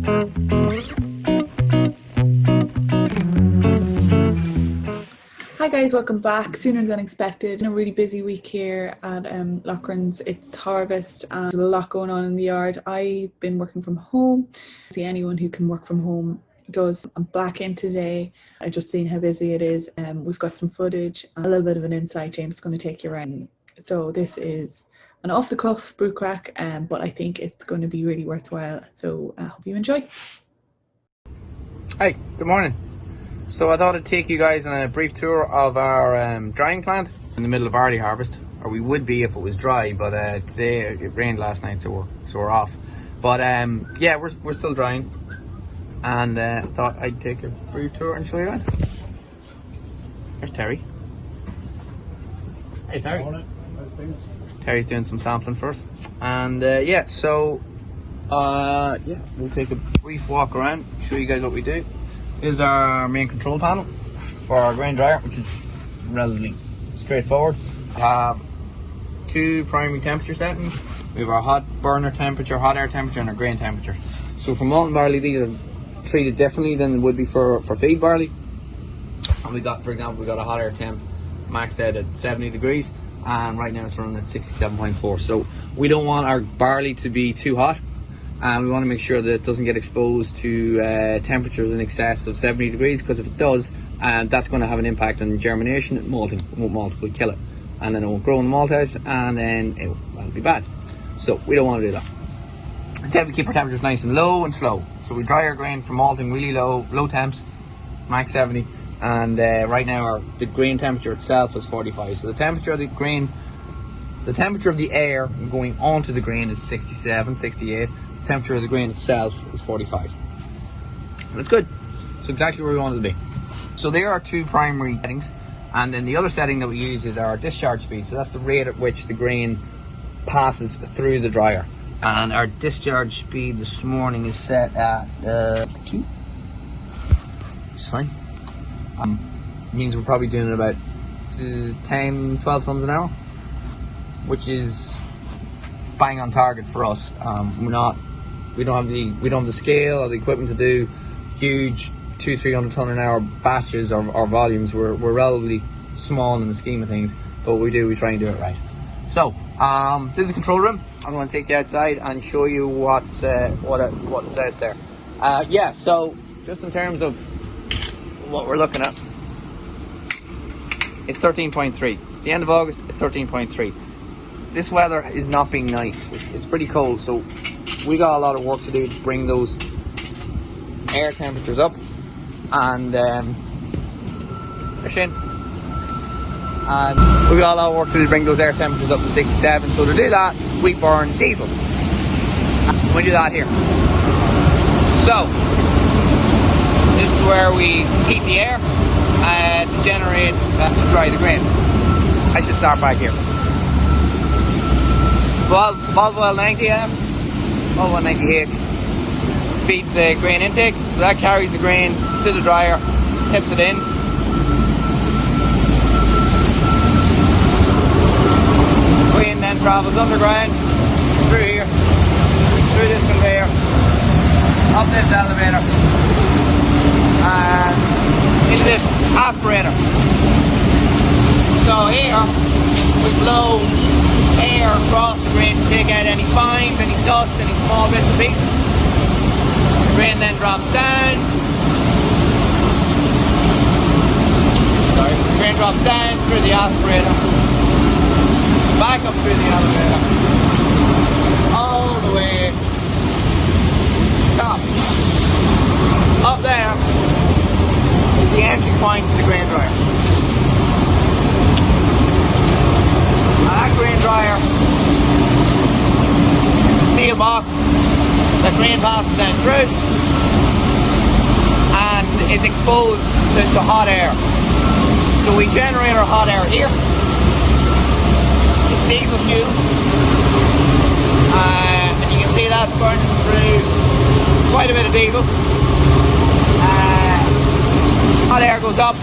Hi guys, welcome back. Sooner than expected. Been a really busy week here at Loughran's. It's harvest and there's a lot going on in the yard. I've been working from home. See, anyone who can work from home does. I'm back in today. I just seen how busy it is. We've got some footage, a little bit of an insight. James is going to take you around. So this is an off the cuff BrewCraic, but I think it's going to be really worthwhile. So I hope you enjoy. Hi, good morning. So I thought I'd take you guys on a brief tour of our drying plant in the middle of barley harvest, or we would be if it was dry, but today it rained last night, so we're off. But yeah, we're still drying, and I thought I'd take a brief tour and show you around. There's Terry. Hey Terry. Terry's doing some sampling for us, and yeah, so yeah, we'll take a brief walk around, show you guys what we do. This is our main control panel for our grain dryer, which is relatively straightforward. We have two primary temperature settings. We have our hot burner temperature, hot air temperature, and our grain temperature. So for molten barley, these are treated differently than would be for feed barley. And we got, for example, we got a hot air temp maxed out at 70 degrees, and right now it's running at 67.4. So we don't want our barley to be too hot. And we want to make sure that it doesn't get exposed to temperatures in excess of 70 degrees, because if it does, that's going to have an impact on germination and malting. It won't malt, it will kill it. And then it won't grow in the malt house, and then that'll be bad. So we don't want to do that. Instead, we keep our temperatures nice and low and slow. So we dry our grain for malting really low temps, max 70. And right now the grain temperature itself is 45. So the temperature of the grain, the temperature of the air going onto the grain is 67, 68. The temperature of the grain itself is 45. That's good. It's exactly where we want it to be. So there are two primary settings, and then the other setting that we use is our discharge speed. So that's the rate at which the grain passes through the dryer. And our discharge speed this morning is set at 2. It's fine. Means we're probably doing about 10, 12 tons an hour, which is bang on target for us. We don't have the scale or the equipment to do huge 200-300 ton an hour batches or volumes. We're relatively small in the scheme of things, but what we do, we try and do it right. So this is the control room. I'm going to take you outside and show you what's out there. Yeah, so just in terms of what we're looking at, it's 13.3. It's the end of August. It's 13.3. This weather is not being nice. It's pretty cold, so we got a lot of work to do to bring those air temperatures up, and we got a lot of work to do to bring those air temperatures up to 67. So to do that, we burn diesel. And we do that here. So this is where we heat the air to generate to dry the grain. I should start back here. Volvo 90M, Volvo 90H feeds the grain intake, so that carries the grain to the dryer, tips it in. Grain then travels underground, through here, through this conveyor, up this elevator, and into this aspirator. So here, we blow air across the grain to take out any fines, any dust, any small bits and pieces. The grain then drops down. The grain drops down through the aspirator, back up through the elevator, all the way top. Up there is the entry point to the grain dryer. That grain dryer is a steel box that grain passes down through and is exposed to hot air. So we generate our hot air here. It's diesel fuel, and you can see that's burning through quite a bit of diesel. Hot air goes up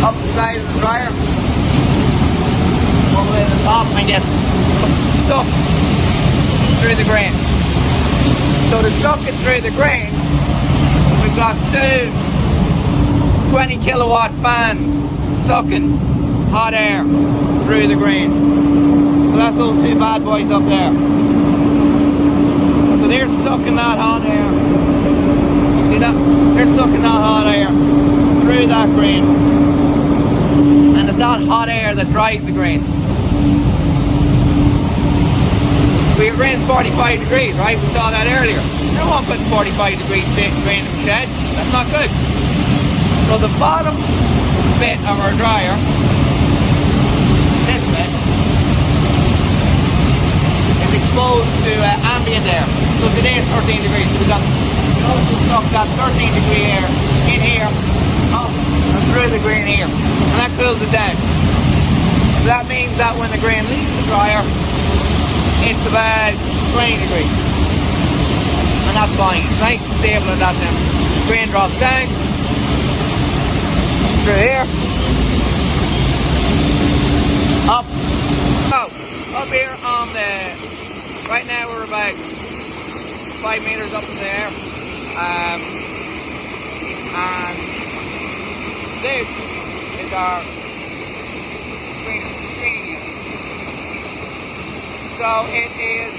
the side of the dryer, all the way to the top, and gets stuck through the grain. So to suck it through the grain, we've got two 20 kilowatt fans sucking hot air through the grain. So that's those two bad boys up there. So they're sucking that hot air. You see that? They're sucking that hot air through that grain. And it's that hot air that dries the grain. So your grain's 45 degrees, right? We saw that earlier. You don't want to put 45 degrees grain in the shed. That's not good. So the bottom bit of our dryer, this bit, is exposed to ambient air. So today it's 13 degrees. So we also suck that 13 degree air in here, up and through the grain here. And that cools it down. So that means that when the grain leaves the dryer, it's about 20 degrees. And that's fine. It's nice and stable at that temperature. Grain drops down through here. Up. So, up here on the, right now we're about 5 meters up in the air. And this is our screening unit. So it is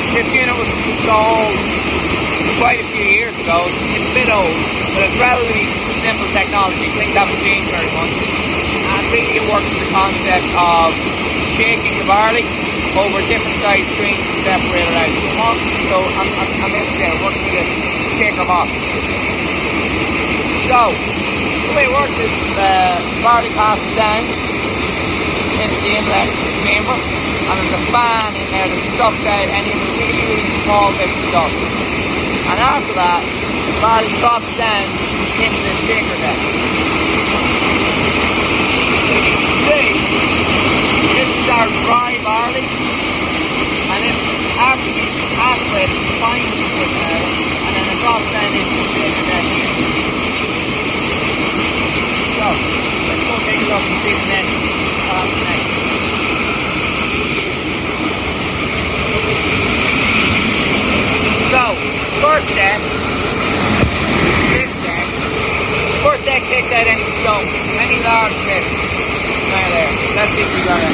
this unit was installed quite a few years ago. It's a bit old, but it's relatively simple technology. Things haven't changed very much. And really it works with the concept of shaking the barley over different size screens to separate it out. So I'm basically working with a shaker box. So the way it works is the barley passes down into the inlet chamber, and there's a fan in there that sucks out any of the really, really small bits of dust. And after that, the barley drops down into the shaker deck. So you can see, this is our dry barley, and it's after you halfway, it's fine to put now, and then it drops down into the shaker deck. So, let's go take a look and see the next. So, first deck, this deck, first deck takes out any stone, any large bits. Right there, let's see if we got it.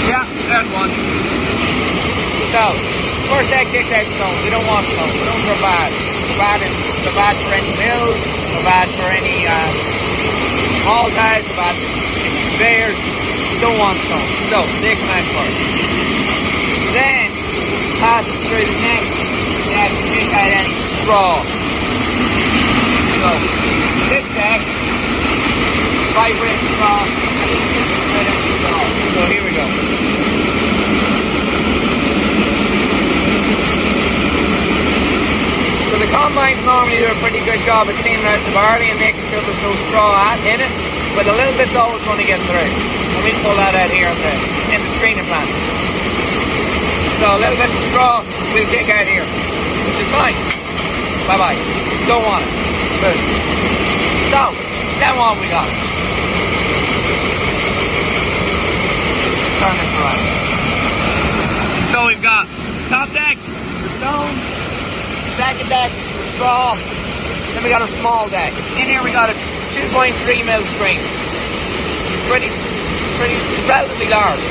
Yeah, there's one. So, first deck takes out stone. We don't want stone. Stones are bad. They're bad for any mills, they're bad for any all guys, they're bad for conveyors. We don't want stone. So, they come out first. Then, passes through the neck. To take out any straw. So, this deck vibrates across and it takes out any straw. So here we go. So the combines normally do a pretty good job of cleaning out the barley and making sure there's no straw in it, but a little bit's always going to get through. And we pull that out here in the screening plant. So a little bit of straw we'll take out here, which is fine. Bye-bye. Don't want it. Good. So, then what we got? Turn this around. So we've got top deck, the stones, second deck, the straw, then we got a small deck. In here we got a 2.3 mil screen. Pretty relatively large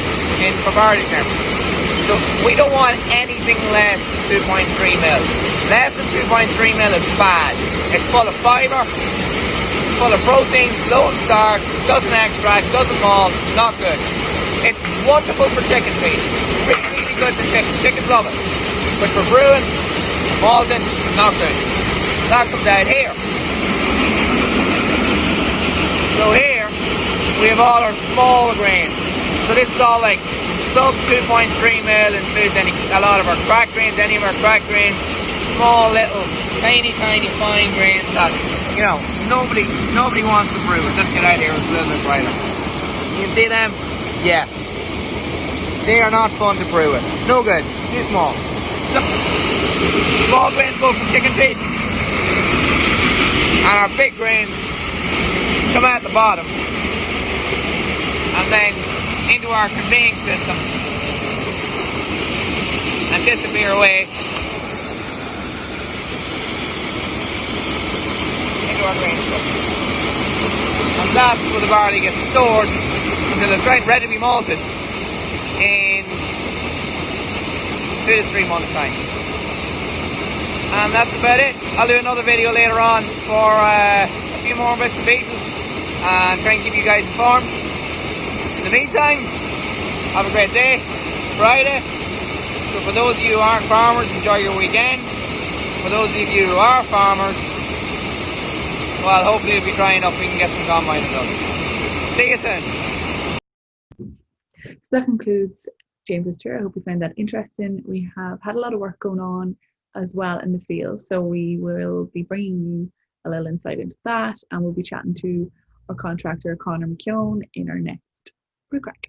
for barley temperature. So we don't want anything less than 2.3 mil. Less than 2.3 mil is bad. It's full of fibre, full of protein, low in starch, doesn't extract, doesn't malt, not good. It's wonderful for chicken feed. Really, really good for chicken. Chickens love it. But for brewing, malting, not good. That comes out here. So here, we have all our small grains. So this is all like sub 2.3 mil, includes a lot of our cracked grains, any of our cracked grains, small little tiny fine grains that, you know, nobody wants to brew it. Let's get out here, it's a little bit brighter. You can see them? Yeah. They are not fun to brew it. No good. Too small. So, small grains go for chicken feed. And our big grains come out the bottom. And then into our conveying system and disappear away into our grain structure. And that's where the barley gets stored until it's ready to be malted in 2 to 3 months' time. And that's about it. I'll do another video later on for a few more bits and pieces and try and keep you guys informed. In the meantime, have a great day. Friday. So for those of you who aren't farmers, enjoy your weekend. For those of you who are farmers, well, hopefully it'll be dry enough we can get some combining done. See you soon. So that concludes James's tour. I hope you found that interesting. We have had a lot of work going on as well in the field, so we will be bringing you a little insight into that, and we'll be chatting to our contractor Conor McKeown in our next BrewCraic.